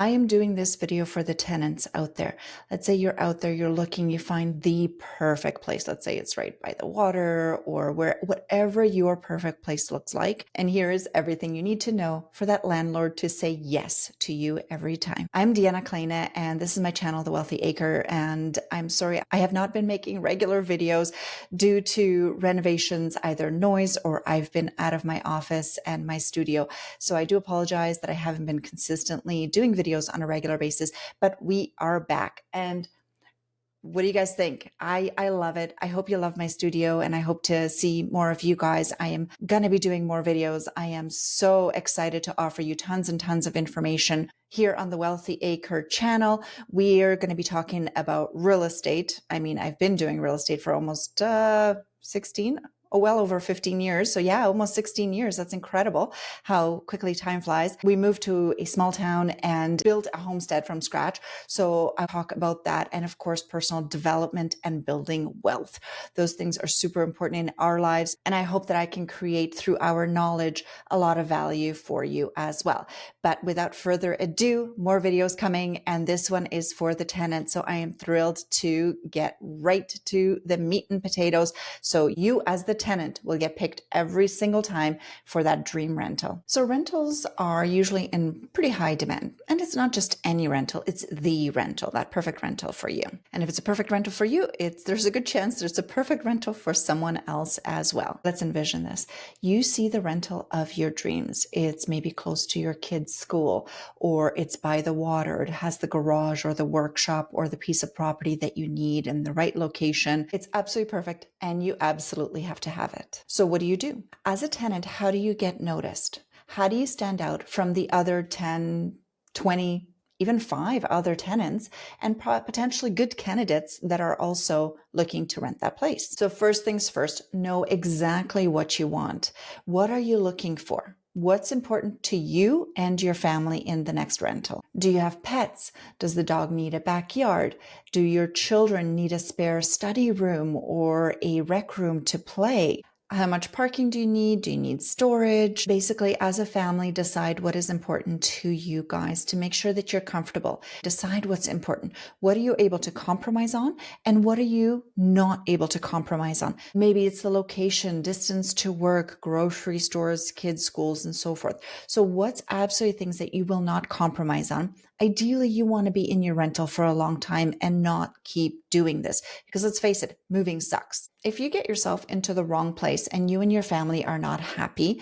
I am doing this video for the tenants out there. Let's say you're out there, you're looking, you find the perfect place. Let's say it's right by the water or whatever your perfect place looks like. And here is everything you need to know for that landlord to say yes to you every time. I'm Deanna Kleine, and this is my channel, The Wealthy Acre. And I'm sorry, I have not been making regular videos due to renovations, either noise or I've been out of my office and my studio. So I do apologize that I haven't been consistently doing videos on a regular basis, but we are back. And what do you guys think? I love it. I hope you love my studio, and I hope to see more of you guys. I am going to be doing more videos. I am so excited to offer you tons and tons of information here on the Wealthy Acre channel. We are going to be talking about real estate. I mean, I've been doing real estate for almost 16, well over 15 years. So yeah, almost 16 years. That's incredible how quickly time flies. We moved to a small town and built a homestead from scratch. So I talk about that. And of course, personal development and building wealth. Those things are super important in our lives. And I hope that I can create through our knowledge a lot of value for you as well. But without further ado, more videos coming. And this one is for the tenant. So I am thrilled to get right to the meat and potatoes. So you as the tenant will get picked every single time for that dream rental. So rentals are usually in pretty high demand. And it's not just any rental, it's the rental, that perfect rental for you. And if it's a perfect rental for you, there's a good chance there's a perfect rental for someone else as well. Let's envision this. You see the rental of your dreams. It's maybe close to your kid's school, or it's by the water. It has the garage or the workshop or the piece of property that you need in the right location. It's absolutely perfect, and you absolutely have to have it. So what do you do? As a tenant, how do you get noticed? How do you stand out from the other 10, 20, even 5 other tenants and potentially good candidates that are also looking to rent that place? So first things first, know exactly what you want. What are you looking for? What's important to you and your family in the next rental? Do you have pets? Does the dog need a backyard? Do your children need a spare study room or a rec room to play? How much parking do you need? Do you need storage? Basically, as a family, decide what is important to you guys to make sure that you're comfortable. Decide what's important. What are you able to compromise on? And what are you not able to compromise on? Maybe it's the location, distance to work, grocery stores, kids' schools, and so forth. So what's absolutely things that you will not compromise on? Ideally, you want to be in your rental for a long time and not keep doing this, because let's face it, moving sucks. If you get yourself into the wrong place and you and your family are not happy,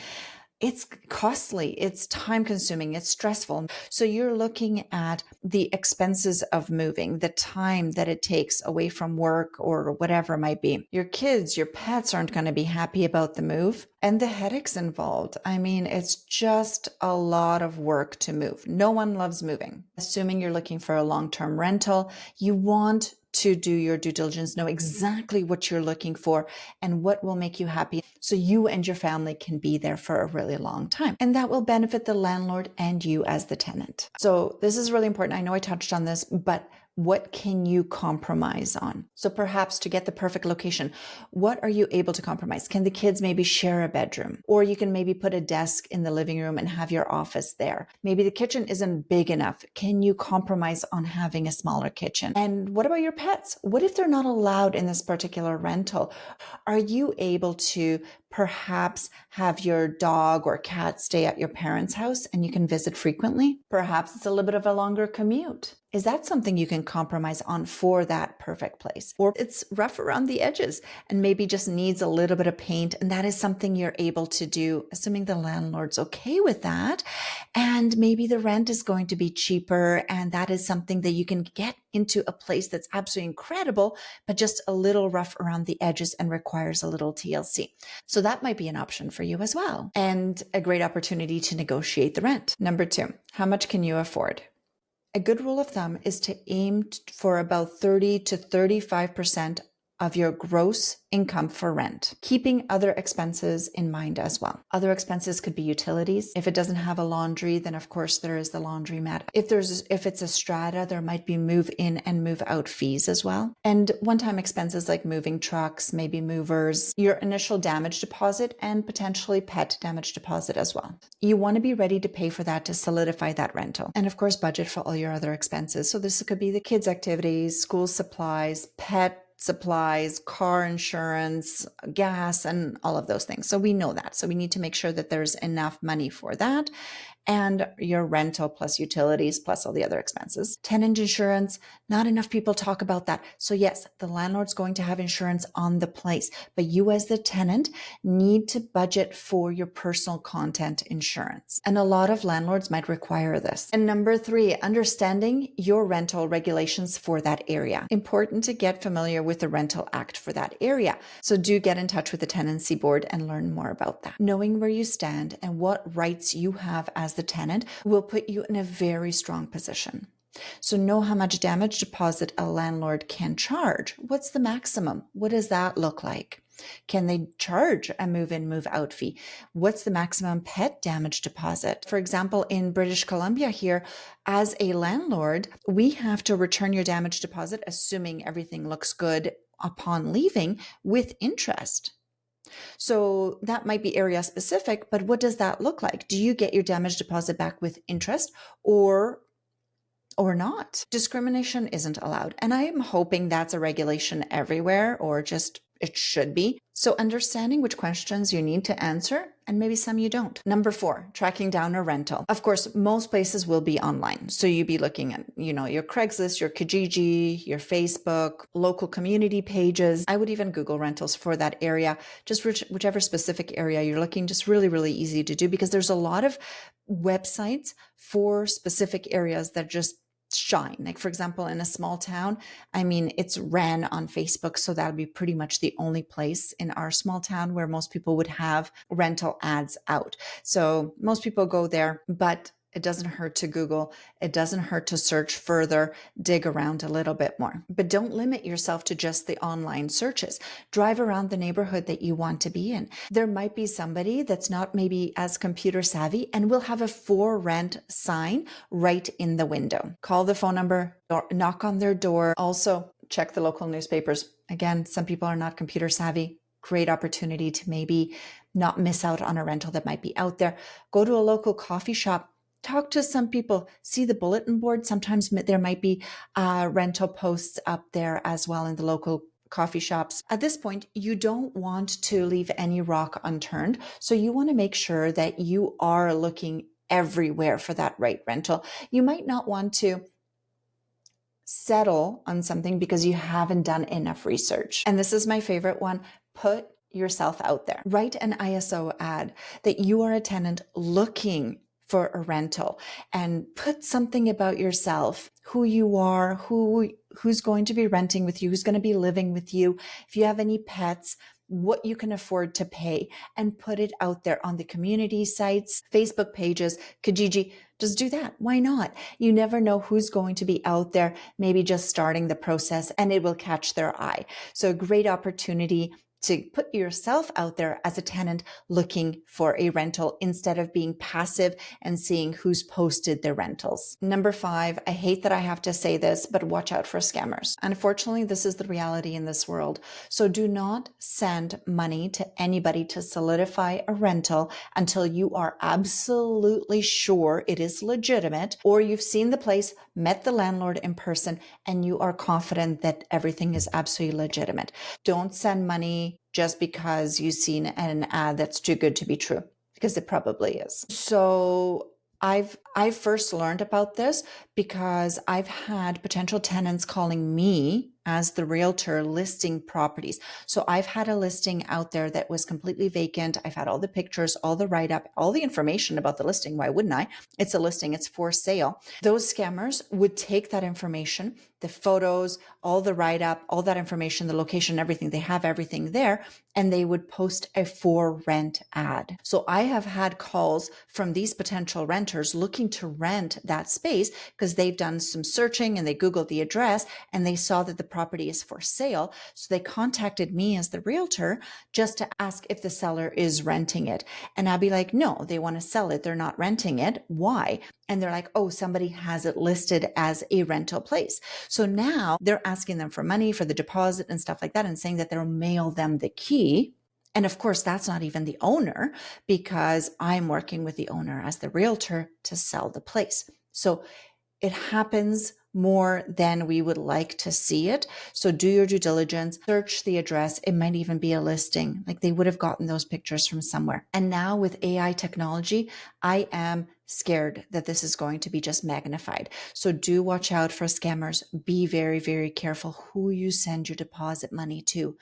it's costly, it's time consuming, it's stressful. So you're looking at the expenses of moving, the time that it takes away from work or whatever it might be. Your kids, your pets aren't going to be happy about the move, and the headaches involved. I mean, it's just a lot of work to move. No one loves moving. Assuming you're looking for a long-term rental, you want to do your due diligence, know exactly what you're looking for and what will make you happy so you and your family can be there for a really long time. And that will benefit the landlord and you as the tenant. So this is really important. I know I touched on this, but what can you compromise on? So perhaps to get the perfect location, what are you able to compromise? Can the kids maybe share a bedroom? Or you can maybe put a desk in the living room and have your office there. Maybe the kitchen isn't big enough. Can you compromise on having a smaller kitchen? And what about your pets? What if they're not allowed in this particular rental? Are you able to perhaps have your dog or cat stay at your parents' house and you can visit frequently? Perhaps it's a little bit of a longer commute. Is that something you can compromise on for that perfect place? Or it's rough around the edges and maybe just needs a little bit of paint, and that is something you're able to do, assuming the landlord's okay with that. And maybe the rent is going to be cheaper, and that is something that you can get into a place that's absolutely incredible, but just a little rough around the edges and requires a little TLC. So that might be an option for you as well, and a great opportunity to negotiate the rent. Number 2, how much can you afford? A good rule of thumb is to aim for about 30 to 35% of your gross income for rent, keeping other expenses in mind as well. Other expenses could be utilities. If it doesn't have a laundry, then of course there is the laundromat. If it's a strata, there might be move in and move out fees as well. And one-time expenses like moving trucks, maybe movers, your initial damage deposit, and potentially pet damage deposit as well. You want to be ready to pay for that to solidify that rental. And of course, budget for all your other expenses. So this could be the kids' activities, school supplies, pet supplies, car insurance, gas, and all of those things. So we know that. So we need to make sure that there's enough money for that, and your rental plus utilities plus all the other expenses. Tenant insurance, not enough people talk about that. So yes, the landlord's going to have insurance on the place, but you as the tenant need to budget for your personal content insurance. And a lot of landlords might require this. And number 3, understanding your rental regulations for that area. Important to get familiar with the Rental Act for that area. So do get in touch with the tenancy board and learn more about that. Knowing where you stand and what rights you have as the tenant will put you in a very strong position. So know how much damage deposit a landlord can charge. What's the maximum? What does that look like? Can they charge a move-in, move-out fee? What's the maximum pet damage deposit? For example, in British Columbia here, as a landlord, we have to return your damage deposit, assuming everything looks good upon leaving, with interest. So that might be area specific, but what does that look like? Do you get your damage deposit back with interest or not? Discrimination isn't allowed. And I am hoping that's a regulation everywhere, or just it should be. So understanding which questions you need to answer, and maybe some you don't. Number 4, tracking down a rental. Of course, most places will be online. So you'd be looking at, your Craigslist, your Kijiji, your Facebook, local community pages. I would even Google rentals for that area, just whichever specific area you're looking, just really, really easy to do, because there's a lot of websites for specific areas that just shine. Like for example, in a small town, it's ran on Facebook. So that'll be pretty much the only place in our small town where most people would have rental ads out. So most people go there, but it doesn't hurt to Google. It doesn't hurt to search further, dig around a little bit more. But don't limit yourself to just the online searches. Drive around the neighborhood that you want to be in. There might be somebody that's not maybe as computer savvy and will have a for rent sign right in the window. Call the phone number or knock on their door. Also, check the local newspapers. Again, some people are not computer savvy. Great opportunity to maybe not miss out on a rental that might be out there. Go to a local coffee shop. Talk to some people, see the bulletin board. Sometimes there might be rental posts up there as well in the local coffee shops. At this point, you don't want to leave any rock unturned. So you want to make sure that you are looking everywhere for that right rental. You might not want to settle on something because you haven't done enough research. And this is my favorite one. Put yourself out there. Write an ISO ad that you are a tenant looking for a rental, and put something about yourself, who you are, who's going to be renting with you, who's going to be living with you, if you have any pets, what you can afford to pay, and put it out there on the community sites, Facebook pages, Kijiji. Just do that. Why not? You never know who's going to be out there, maybe just starting the process, and it will catch their eye. So a great opportunity to put yourself out there as a tenant looking for a rental instead of being passive and seeing who's posted their rentals. Number 5, I hate that I have to say this, but watch out for scammers. Unfortunately, this is the reality in this world. So do not send money to anybody to solidify a rental until you are absolutely sure it is legitimate, or you've seen the place, met the landlord in person, and you are confident that everything is absolutely legitimate. Don't send money just because you've seen an ad that's too good to be true, because it probably is. So I first learned about this because I've had potential tenants calling me as the realtor listing properties. So I've had a listing out there that was completely vacant. I've had all the pictures, all the write-up, all the information about the listing. Why wouldn't I? It's a listing, it's for sale. Those scammers would take that information, the photos, all the write-up, all that information, the location, everything. They have everything there, and they would post a for rent ad. So I have had calls from these potential renters looking to rent that space because they've done some searching and they Googled the address and they saw that the property is for sale. So they contacted me as the realtor just to ask if the seller is renting it. And I'd be like, no, they want to sell it. They're not renting it. Why? And they're like, oh, somebody has it listed as a rental place. So now they're asking them for money for the deposit and stuff like that and saying that they'll mail them the key. And of course, that's not even the owner, because I'm working with the owner as the realtor to sell the place. So it happens more than we would like to see it. So do your due diligence, search the address. It might even be a listing. Like they would have gotten those pictures from somewhere. And now with AI technology, I am scared that this is going to be just magnified. So do watch out for scammers. Be very, very careful who you send your deposit money to.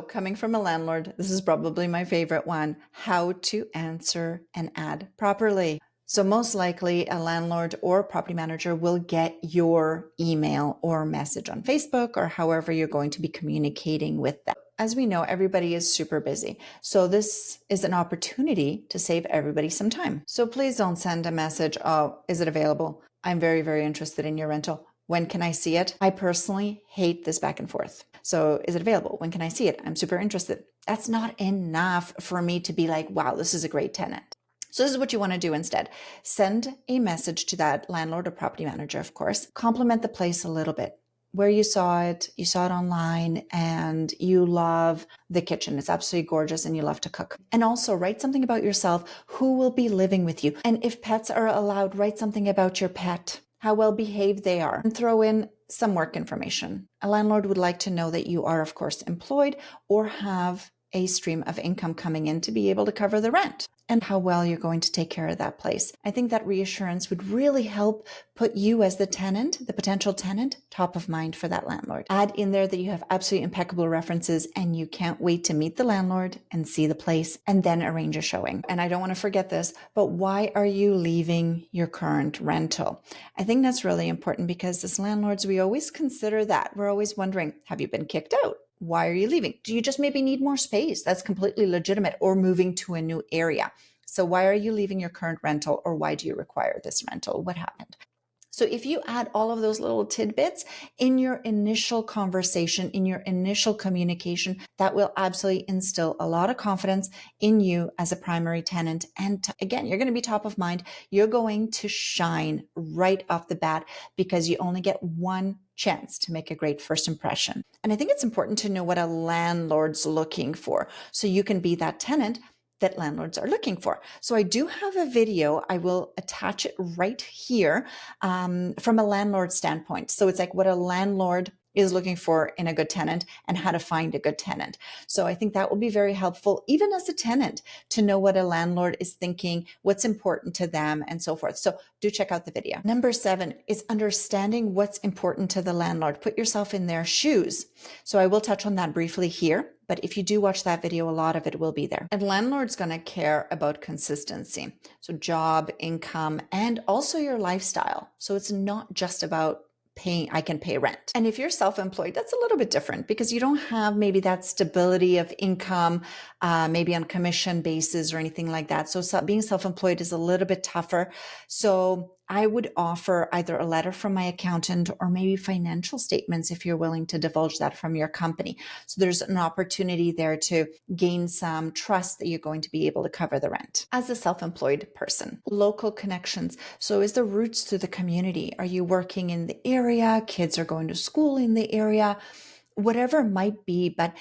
Coming from a landlord, this is probably my favorite one: how to answer an ad properly. So most likely a landlord or property manager will get your email or message on Facebook or however you're going to be communicating with them. As we know, everybody is super busy. So this is an opportunity to save everybody some time. So please don't send a message, oh, is it available? I'm very, very interested in your rental. When can I see it? I personally hate this back and forth. So is it available? When can I see it? I'm super interested. That's not enough for me to be like, wow, this is a great tenant. So this is what you want to do instead. Send a message to that landlord or property manager, of course. Compliment the place a little bit. Where you saw it online, and you love the kitchen. It's absolutely gorgeous and you love to cook. And also write something about yourself, who will be living with you. And if pets are allowed, write something about your pet, how well behaved they are, and throw in some work information. A landlord would like to know that you are, of course, employed or have a stream of income coming in to be able to cover the rent, and how well you're going to take care of that place. I think that reassurance would really help put you as the tenant, the potential tenant, top of mind for that landlord. Add in there that you have absolutely impeccable references and you can't wait to meet the landlord and see the place and then arrange a showing. And I don't want to forget this, but why are you leaving your current rental? I think that's really important, because as landlords, we always consider that. We're always wondering, have you been kicked out? Why are you leaving? Do you just maybe need more space? That's completely legitimate. Or moving to a new area. So why are you leaving your current rental, or why do you require this rental? What happened? So if you add all of those little tidbits in your initial conversation, in your initial communication, that will absolutely instill a lot of confidence in you as a primary tenant. And again, you're going to be top of mind. You're going to shine right off the bat, because you only get one chance to make a great first impression. And I think it's important to know what a landlord's looking for, so you can be that tenant that landlords are looking for. So I do have a video. I will attach it right here from a landlord standpoint. So it's like what a landlord is looking for in a good tenant and how to find a good tenant. So I think that will be very helpful, even as a tenant, to know what a landlord is thinking, what's important to them, and so forth. So do check out the video. Number 7 is understanding what's important to the landlord. Put yourself in their shoes. So I will touch on that briefly here, but if you do watch that video, a lot of it will be there. And landlord's going to care about consistency. So job, income, and also your lifestyle. So it's not just about I can pay rent. And if you're self-employed, that's a little bit different, because you don't have maybe that stability of income, maybe on commission basis or anything like that. So being self-employed is a little bit tougher. So I would offer either a letter from my accountant or maybe financial statements if you're willing to divulge that from your company. So there's an opportunity there to gain some trust that you're going to be able to cover the rent. As a self-employed person, local connections. So is the roots to the community? Are you working in the area? Kids are going to school in the area? Whatever it might be. But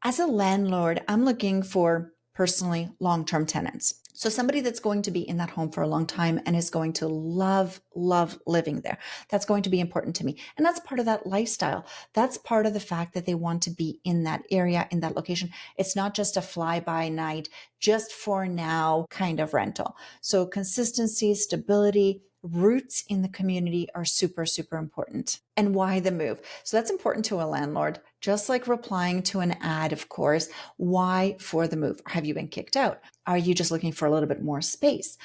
as a landlord, I'm looking for personally long-term tenants. So somebody that's going to be in that home for a long time and is going to love living there. That's going to be important to me. And that's part of that lifestyle. That's part of the fact that they want to be in that area, in that location. It's not just a fly-by-night, just for now kind of rental. So consistency, stability, roots in the community are super, super important. And why the move? So that's important to a landlord, just like replying to an ad, of course. Why for the move? Have you been kicked out? Are you just looking for a little bit more space?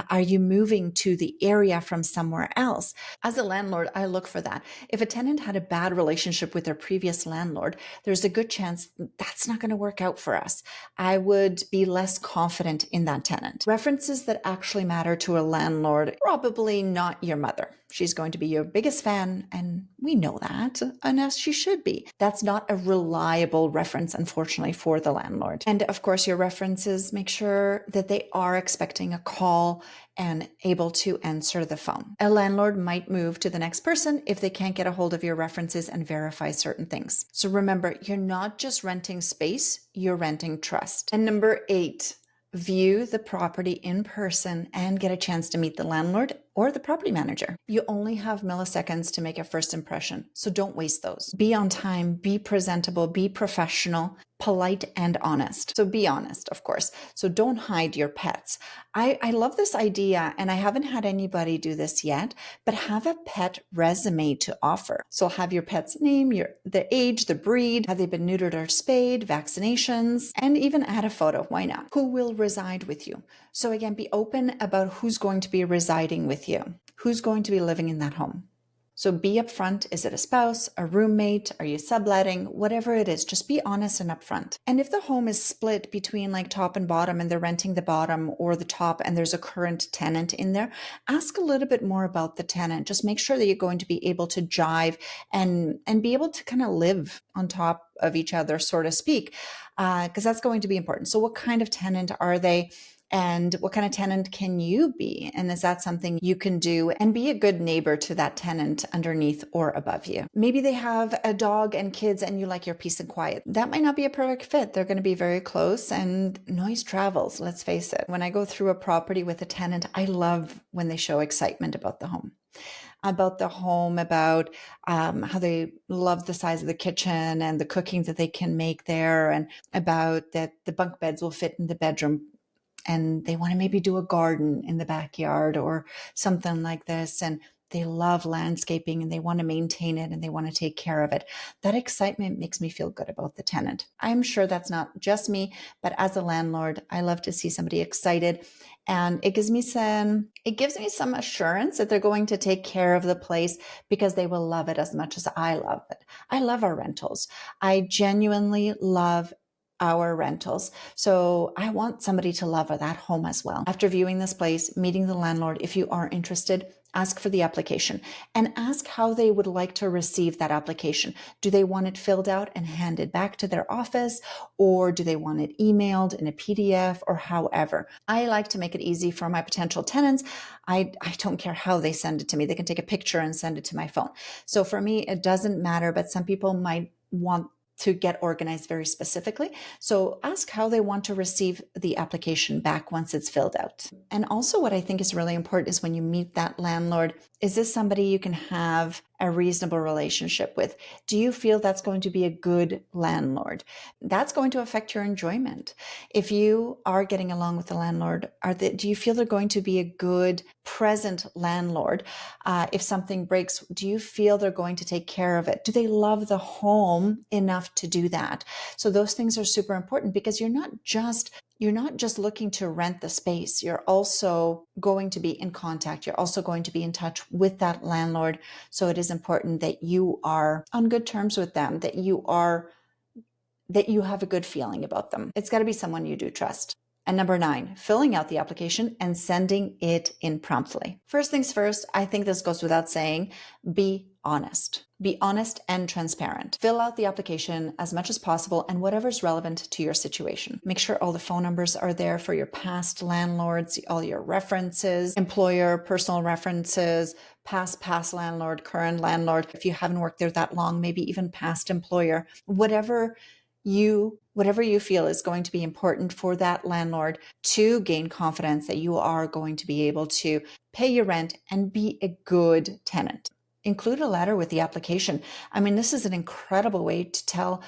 Are you moving to the area from somewhere else? As a landlord, I look for that. If a tenant had a bad relationship with their previous landlord, there's a good chance that's not going to work out for us. I would be less confident in that tenant. References that actually matter to a landlord, probably not your mother. She's going to be your biggest fan, and we know that, and as she should be. That's not a reliable reference, unfortunately, for the landlord. And of course, your references, make sure that they are expecting a call and able to answer the phone. A landlord might move to the next person if they can't get a hold of your references and verify certain things. So remember, you're not just renting space, you're renting trust. And number 8, view the property in person and get a chance to meet the landlord or the property manager. You only have milliseconds to make a first impression, so don't waste those. Be on time, be presentable, be professional, polite, and honest. So be honest, of course. So don't hide your pets. I love this idea, and I haven't had anybody do this yet, but have a pet resume to offer. So have your pet's name, the age, the breed, have they been neutered or spayed, vaccinations, and even add a photo. Why not? Who will reside with you? So again, be open about who's going to be residing with you, who's going to be living in that home. So be upfront. Is it a spouse, a roommate? Are you subletting? Whatever it is, just be honest and upfront. And if the home is split between like top and bottom and they're renting the bottom or the top and there's a current tenant in there, ask a little bit more about the tenant. Just make sure that you're going to be able to jive and be able to kind of live on top of each other, so to speak, because that's going to be important. So what kind of tenant are they? And what kind of tenant can you be? And is that something you can do? And be a good neighbor to that tenant underneath or above you. Maybe they have a dog and kids and you like your peace and quiet. That might not be a perfect fit. They're going to be very close and noise travels, let's face it. When I go through a property with a tenant, I love when they show excitement about the home, about how they love the size of the kitchen and the cooking that they can make there, and about that the bunk beds will fit in the bedroom, and they want to maybe do a garden in the backyard or something like this. And they love landscaping and they want to maintain it and they want to take care of it. That excitement makes me feel good about the tenant. I'm sure that's not just me, but as a landlord, I love to see somebody excited. And it gives me some assurance that they're going to take care of the place because they will love it as much as I love it. I love our rentals. I genuinely love our rentals. So I want somebody to love that home as well. After viewing this place, meeting the landlord, if you are interested, ask for the application and ask how they would like to receive that application. Do they want it filled out and handed back to their office, or do they want it emailed in a PDF, or however? I like to make it easy for my potential tenants. I don't care how they send it to me. They can take a picture and send it to my phone. So for me, it doesn't matter, but some people might want to get organized very specifically. So ask how they want to receive the application back once it's filled out. And also what I think is really important is when you meet that landlord, is this somebody you can have a reasonable relationship with? Do you feel that's going to be a good landlord? That's going to affect your enjoyment. If you are getting along with the landlord, do you feel they're going to be a good present landlord? If something breaks, do you feel they're going to take care of it? Do they love the home enough to do that? So those things are super important, because you're not just looking to rent the space. You're also going to be in contact. You're also going to be in touch with that landlord. So it is important that you are on good terms with them, that you have a good feeling about them. It's got to be someone you do trust. And number 9, filling out the application and sending it in promptly. First things first, I think this goes without saying, be honest. Be honest and transparent. Fill out the application as much as possible and whatever's relevant to your situation. Make sure all the phone numbers are there for your past landlords, all your references, employer, personal references, past landlord, current landlord. If you haven't worked there that long, maybe even past employer, whatever you feel is going to be important for that landlord to gain confidence that you are going to be able to pay your rent and be a good tenant. Include a letter with the application. I mean, this is an incredible way to tell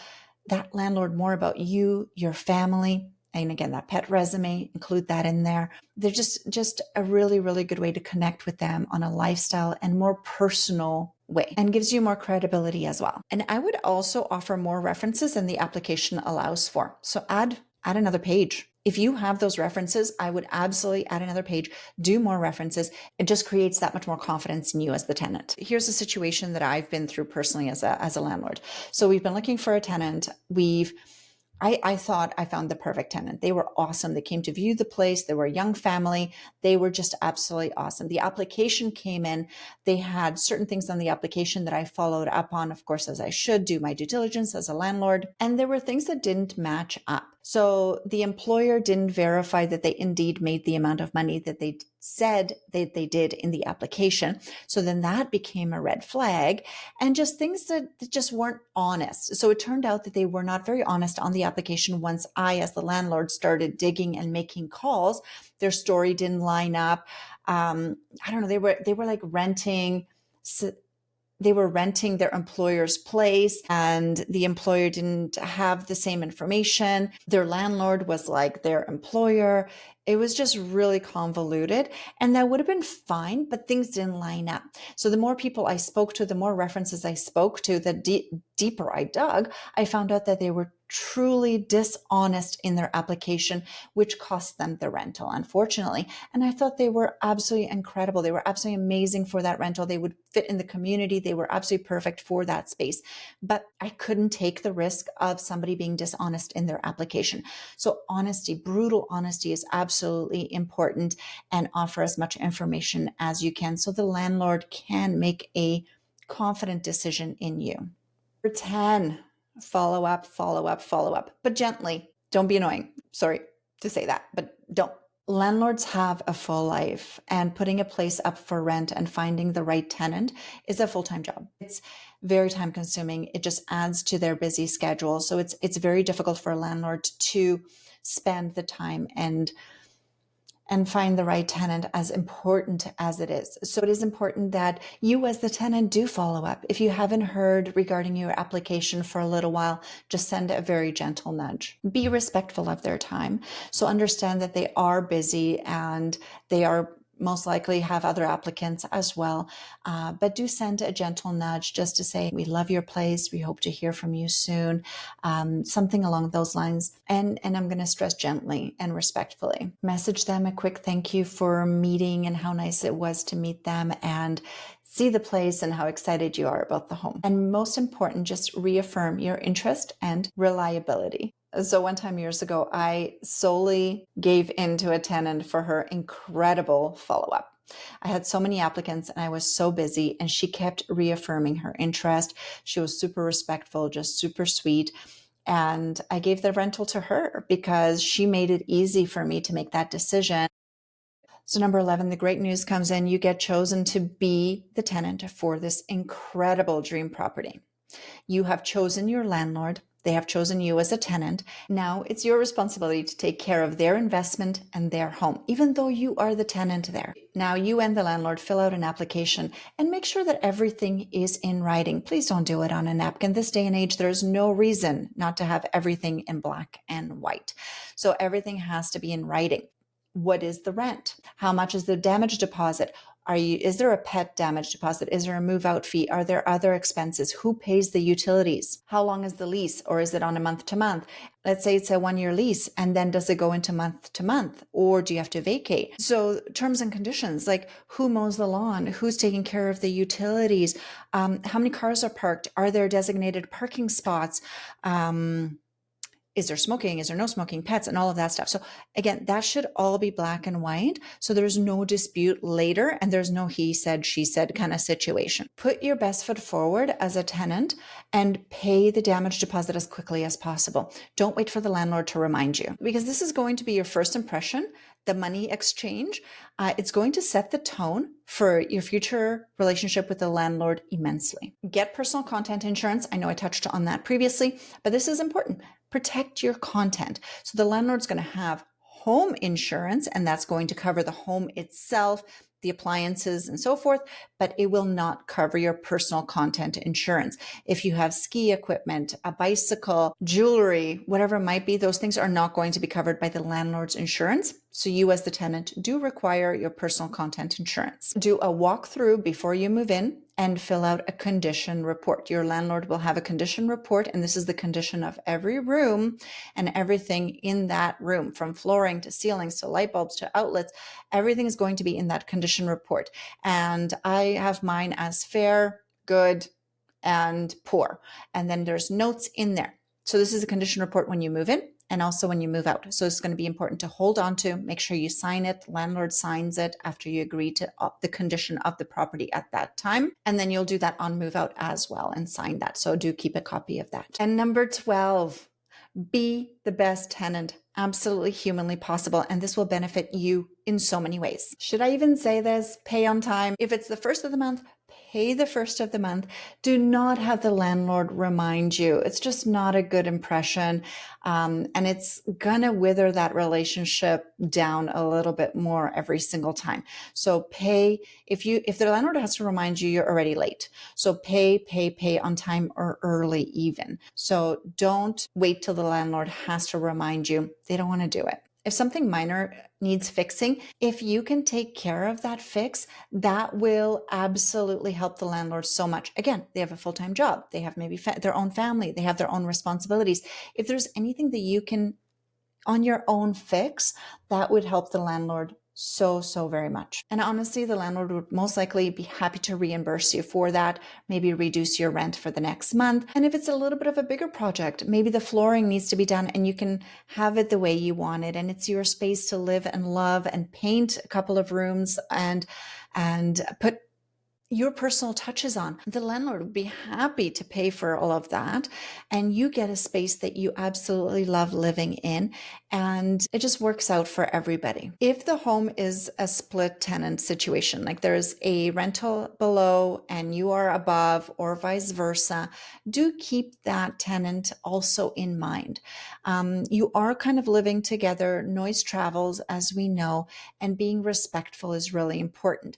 that landlord more about you, your family, and again, that pet resume, include that in there. They're just a really, really good way to connect with them on a lifestyle and more personal way, and gives you more credibility as well. And I would also offer more references than the application allows for. So add another page. If you have those references, I would absolutely add another page, do more references. It just creates that much more confidence in you as the tenant. Here's a situation that I've been through personally as a landlord. So we've been looking for a tenant. We've I thought I found the perfect tenant. They were awesome. They came to view the place. They were a young family. They were just absolutely awesome. The application came in. They had certain things on the application that I followed up on, of course, as I should do my due diligence as a landlord. And there were things that didn't match up. So the employer didn't verify that they indeed made the amount of money that they said that they did in the application. So then that became a red flag, and just things that just weren't honest. So it turned out that they were not very honest on the application. Once I, as the landlord, started digging and making calls, their story didn't line up. I don't know. They were like renting. They were renting their employer's place, and the employer didn't have the same information. Their landlord was like their employer. It was just really convoluted, and that would have been fine, but things didn't line up. So the more people I spoke to, the more references I spoke to, the deeper I dug, I found out that they were truly dishonest in their application, which cost them the rental, unfortunately. And I thought they were absolutely incredible. They were absolutely amazing for that rental. They would fit in the community. They were absolutely perfect for that space. But I couldn't take the risk of somebody being dishonest in their application. So honesty, brutal honesty, is absolutely important, and offer as much information as you can so the landlord can make a confident decision in you. Number 10, follow up, follow up, follow up, but gently. Don't be annoying. Sorry to say that, but don't. Landlords have a full life, and putting a place up for rent and finding the right tenant is a full-time job. It's very time consuming. It just adds to their busy schedule. So it's very difficult for a landlord to spend the time and find the right tenant, as important as it is. So it is important that you as the tenant do follow up. If you haven't heard regarding your application for a little while, just send a very gentle nudge. Be respectful of their time. So understand that they are busy and they are most likely have other applicants as well. But do send a gentle nudge just to say, we love your place. We hope to hear from you soon. Something along those lines. And I'm going to stress gently and respectfully. Message them a quick thank you for meeting and how nice it was to meet them, and see the place and how excited you are about the home. And most important, just reaffirm your interest and reliability. So one time years ago, I solely gave in to a tenant for her incredible follow-up. I had so many applicants and I was so busy, and she kept reaffirming her interest. She was super respectful, just super sweet. And I gave the rental to her because she made it easy for me to make that decision. So number 11, the great news comes in. You get chosen to be the tenant for this incredible dream property. You have chosen your landlord. They have chosen you as a tenant. Now it's your responsibility to take care of their investment and their home, even though you are the tenant there. Now you and the landlord fill out an application and make sure that everything is in writing. Please don't do it on a napkin. This day and age, there's no reason not to have everything in black and white. So everything has to be in writing. What is the rent? How much is the damage deposit? Is there a pet damage deposit? Is there a move out fee? Are there other expenses? Who pays the utilities? How long is the lease, or is it on a month to month? Let's say it's a 1-year lease, and then does it go into month to month, or do you have to vacate? So terms and conditions, like who mows the lawn? Who's taking care of the utilities? How many cars are parked? Are there designated parking spots? Is there smoking? Is there no smoking? Pets and all of that stuff. So again, that should all be black and white. So there's no dispute later, and there's no he said, she said kind of situation. Put your best foot forward as a tenant and pay the damage deposit as quickly as possible. Don't wait for the landlord to remind you, because this is going to be your first impression. The money exchange, it's going to set the tone for your future relationship with the landlord immensely. Get personal content insurance. I know I touched on that previously, but this is important. Protect your content. So the landlord's going to have home insurance, and that's going to cover the home itself, the appliances and so forth, but it will not cover your personal content insurance. If you have ski equipment, a bicycle, jewelry, whatever it might be, those things are not going to be covered by the landlord's insurance. So you as the tenant do require your personal content insurance. Do a walkthrough before you move in and fill out a condition report. Your landlord will have a condition report, and this is the condition of every room and everything in that room, from flooring to ceilings to light bulbs to outlets. Everything is going to be in that condition report. And I have mine as fair, good, and poor. And then there's notes in there. So this is a condition report when you move in and also when you move out. So it's going to be important to hold on to, make sure you sign it. Landlord signs it after you agree to the condition of the property at that time. And then you'll do that on move out as well and sign that. So do keep a copy of that. And number 12, be the best tenant absolutely humanly possible. And this will benefit you in so many ways. Should I even say this? Pay on time. If it's the first of the month, pay the first of the month. Do not have the landlord remind you. It's just not a good impression. And it's gonna wither that relationship down a little bit more every single time. So pay, if the landlord has to remind you, you're already late. So pay on time or early even. So don't wait till the landlord has to remind you. They don't want to do it. If something minor needs fixing, if you can take care of that fix, that will absolutely help the landlord so much. Again, they have a full-time job. They have maybe their own family. They have their own responsibilities. If there's anything that you can on your own fix, that would help the landlord so very much. And honestly, the landlord would most likely be happy to reimburse you for that, maybe reduce your rent for the next month. And if it's a little bit of a bigger project, maybe the flooring needs to be done and you can have it the way you want it, and it's your space to live and love, and paint a couple of rooms and put your personal touches on. The landlord would be happy to pay for all of that, and you get a space that you absolutely love living in, and it just works out for everybody. If the home is a split tenant situation, like there's a rental below and you are above, or vice versa, do keep that tenant also in mind. You are kind of living together, noise travels, as we know, and being respectful is really important.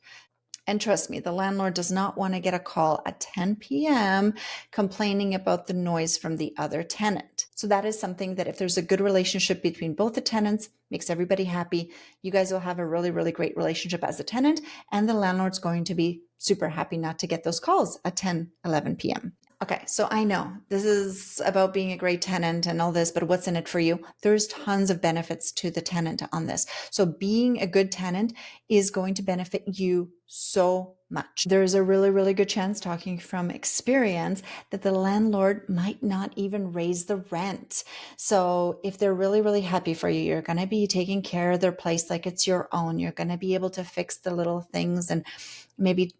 And trust me, the landlord does not want to get a call at 10 p.m. complaining about the noise from the other tenant. So that is something that if there's a good relationship between both the tenants, makes everybody happy, you guys will have a really great relationship as a tenant, and the landlord's going to be super happy not to get those calls at 10, 11 p.m. Okay, so I know this is about being a great tenant and all this, but what's in it for you? There's tons of benefits to the tenant on this. So being a good tenant is going to benefit you so much. There's a really good chance, talking from experience, that the landlord might not even raise the rent. So if they're really happy for you, you're going to be taking care of their place like it's your own. You're going to be able to fix the little things and maybe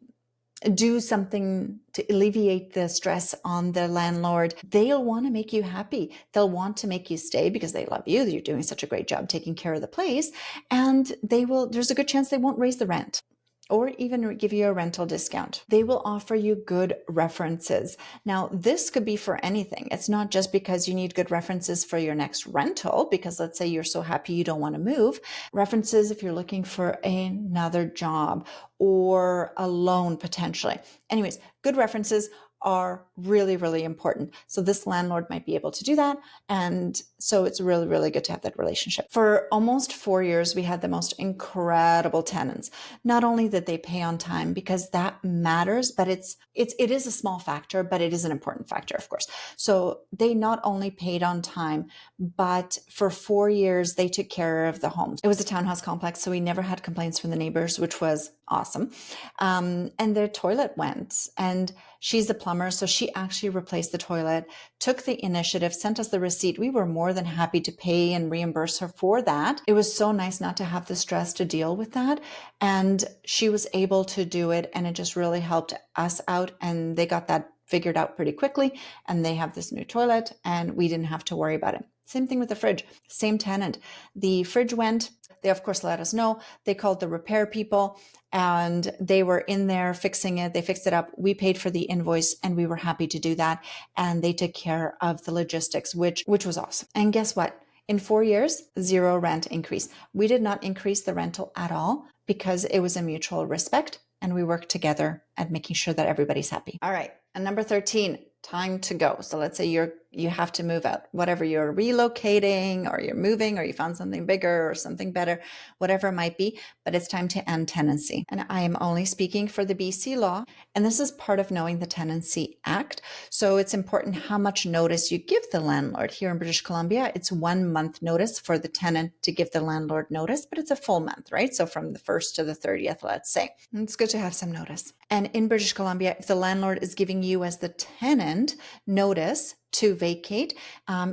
do something to alleviate the stress on the landlord. They'll want to make you happy. They'll want to make you stay because they love you. You're doing such a great job taking care of the place. And there's a good chance they won't raise the rent or even give you a rental discount. They will offer you good references. Now, this could be for anything. It's not just because you need good references for your next rental, because let's say you're so happy you don't want to move. References if you're looking for another job or a loan potentially. Anyways, good references are really important. So this landlord might be able to do that. And so it's really good to have that relationship. For almost 4 years, we had the most incredible tenants. Not only that they pay on time, because that matters, but it is a small factor, but it is an important factor, of course. So they not only paid on time, but for 4 years, they took care of the homes. It was a townhouse complex, so we never had complaints from the neighbors, which was awesome. And their toilet went, and she's a plumber, so she actually replaced the toilet, took the initiative, sent us the receipt. We were more than happy to pay and reimburse her for that. It was so nice not to have the stress to deal with that. And she was able to do it, and it just really helped us out. And they got that figured out pretty quickly, and they have this new toilet, and we didn't have to worry about it. Same thing with the fridge. Same tenant. The fridge went. They, of course, let us know. They called the repair people, and they were in there fixing it. They fixed it up. We paid for the invoice, and we were happy to do that. And they took care of the logistics, which was awesome. And guess what? In 4 years, 0 rent increase. We did not increase the rental at all because it was a mutual respect, and we worked together at making sure that everybody's happy. All right. And number 13, time to go. So let's say you have to move out, whatever you're relocating or you're moving or you found something bigger or something better, whatever it might be, but it's time to end tenancy. And I am only speaking for the BC law, and this is part of knowing the Tenancy Act. So it's important how much notice you give the landlord. Here in British Columbia, it's 1 month notice for the tenant to give the landlord notice, but it's a full month, right? So from the 1st to the 30th, let's say. And it's good to have some notice. And in British Columbia, if the landlord is giving you as the tenant notice to vacate,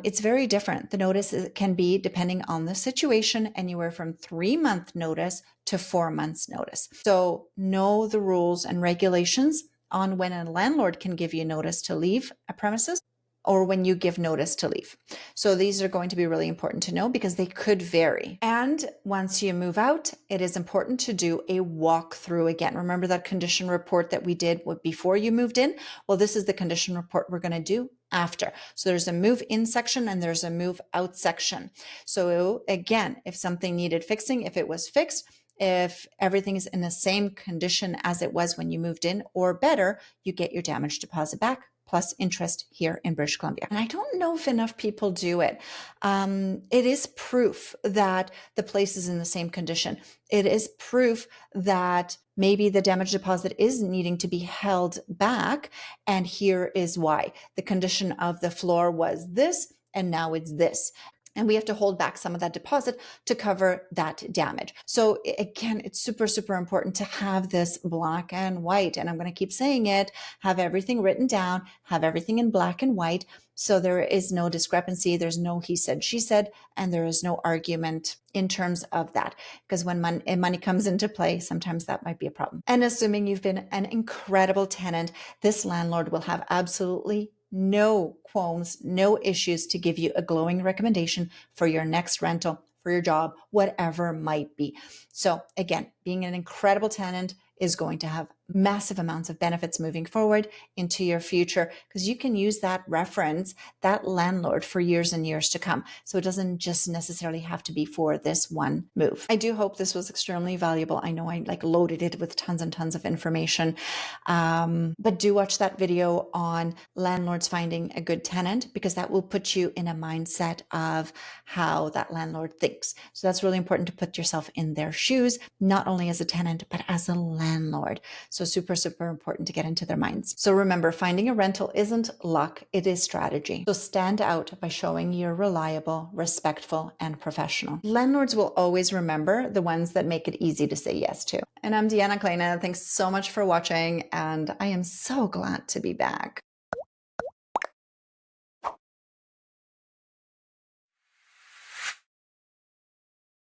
it's very different. The notice can be, depending on the situation, anywhere from 3-month notice to 4 months notice. So know the rules and regulations on when a landlord can give you notice to leave a premises or when you give notice to leave. So these are going to be really important to know because they could vary. And once you move out, it is important to do a walkthrough again. Remember that condition report that we did before you moved in? Well, this is the condition report we're going to do after. So there's a move in section and there's a move out section. So again, if something needed fixing, if it was fixed, if everything is in the same condition as it was when you moved in or better, you get your damage deposit back plus interest here in British Columbia. And I don't know if enough people do it. It is proof that the place is in the same condition. It is proof that maybe the damage deposit is needing to be held back. And here is why. The condition of the floor was this, and now it's this. And we have to hold back some of that deposit to cover that damage. So again, it's super, super important to have this black and white. And I'm going to keep saying it, have everything written down, have everything in black and white. So there is no discrepancy. There's no he said, she said, and there is no argument in terms of that. Because when money comes into play, sometimes that might be a problem. And assuming you've been an incredible tenant, this landlord will have absolutely no qualms, no issues to give you a glowing recommendation for your next rental, for your job, whatever might be. So again, being an incredible tenant is going to have massive amounts of benefits moving forward into your future because you can use that reference, that landlord for years and years to come. So it doesn't just necessarily have to be for this one move. I do hope this was extremely valuable. I know I loaded it with tons and tons of information, but do watch that video on landlords finding a good tenant because that will put you in a mindset of how that landlord thinks. So that's really important to put yourself in their shoes, not only as a tenant, but as a landlord. So super, super important to get into their minds. So remember, finding a rental isn't luck, it is strategy. So stand out by showing you're reliable, respectful, and professional. Landlords will always remember the ones that make it easy to say yes to. And I'm Deanna Kleina. Thanks so much for watching, and I am so glad to be back.